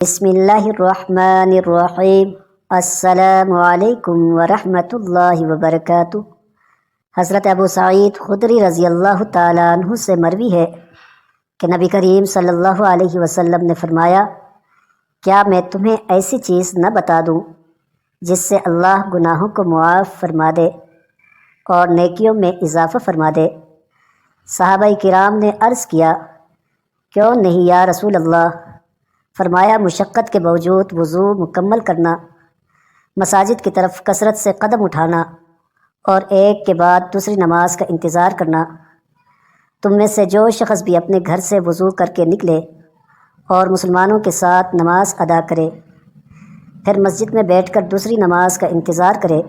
بسم اللہ الرحمن الرحیم۔ السلام علیکم ورحمۃ اللہ وبرکاتہ۔ حضرت ابو سعید خدری رضی اللہ تعالیٰ عنہ سے مروی ہے کہ نبی کریم صلی اللہ علیہ وسلم نے فرمایا، کیا میں تمہیں ایسی چیز نہ بتا دوں جس سے اللہ گناہوں کو معاف فرما دے اور نیکیوں میں اضافہ فرما دے؟ صحابہ کرام نے عرض کیا، کیوں نہیں یا رسول اللہ؟ فرمایا، مشقت کے باوجود وضو مکمل کرنا، مساجد کی طرف کثرت سے قدم اٹھانا اور ایک کے بعد دوسری نماز کا انتظار کرنا۔ تم میں سے جو شخص بھی اپنے گھر سے وضو کر کے نکلے اور مسلمانوں کے ساتھ نماز ادا کرے، پھر مسجد میں بیٹھ کر دوسری نماز کا انتظار کرے،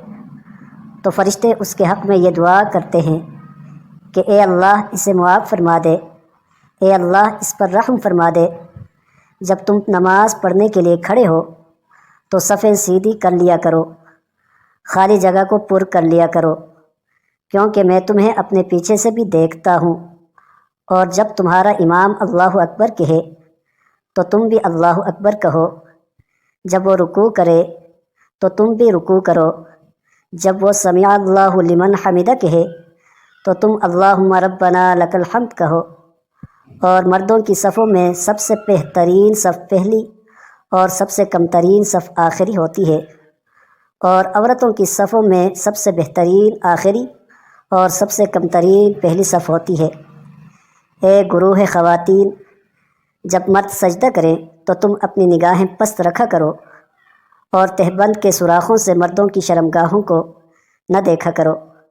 تو فرشتے اس کے حق میں یہ دعا کرتے ہیں کہ اے اللہ اسے معاف فرما دے، اے اللہ اس پر رحم فرما دے۔ جب تم نماز پڑھنے کے لیے کھڑے ہو تو صفیں سیدھی کر لیا کرو، خالی جگہ کو پر کر لیا کرو، کیونکہ میں تمہیں اپنے پیچھے سے بھی دیکھتا ہوں، اور جب تمہارا امام اللہ اکبر کہے تو تم بھی اللہ اکبر کہو، جب وہ رکوع کرے تو تم بھی رکوع کرو، جب وہ سمع اللہ لمن حمدہ کہے تو تم اللہم ربنا لک الحمد کہو۔ اور مردوں کی صفوں میں سب سے بہترین صف پہلی اور سب سے کم ترین صف آخری ہوتی ہے، اور عورتوں کی صفوں میں سب سے بہترین آخری اور سب سے کم ترین پہلی صف ہوتی ہے۔ اے گروہ خواتین، جب مرد سجدہ کریں تو تم اپنی نگاہیں پست رکھا کرو اور تہبند کے سوراخوں سے مردوں کی شرمگاہوں کو نہ دیکھا کرو۔